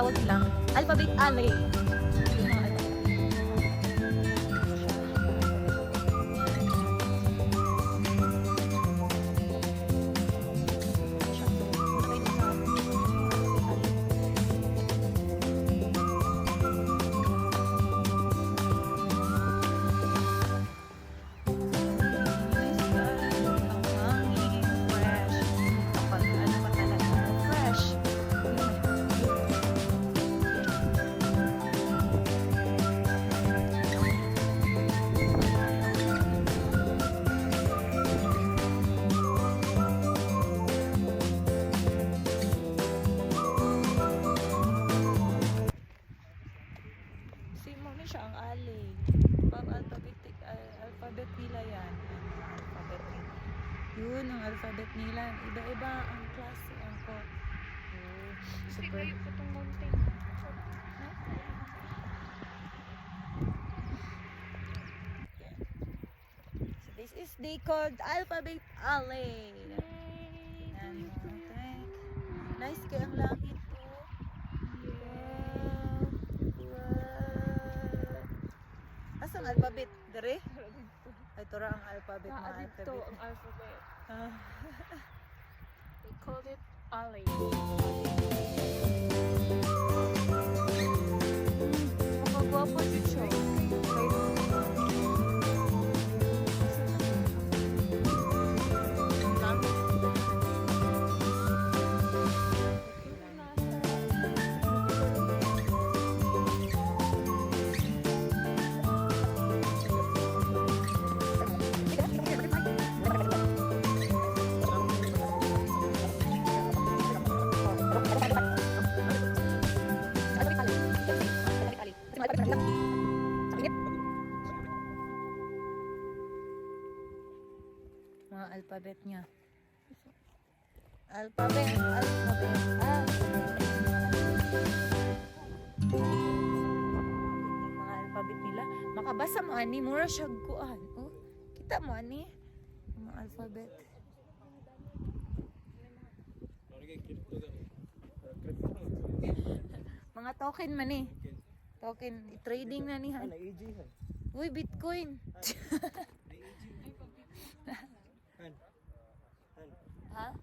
tawag lang. Alphabet Alley. Siya ang alley. Alphabet nila yan. Alphabet nila. Yun ang alphabet nila. Iba-iba ang klase ang ko. Oh, super. So this is they called Alphabet Alley. Yan, okay. Nice kaya ang langit to. Asang alphabet? Dere? Ito ra ang alphabet na Dito ang alphabet. Ah. They call it alley. Makagwapo dyan siya. Mga alphabet niya. Alphabet. Mga alphabet nila. Makabasa mo ani, mura siya kuan. Oh, kita mo ani. Mga alphabet. Mga token man eh. Token, trading na ni han. Uy, Bitcoin. Ha?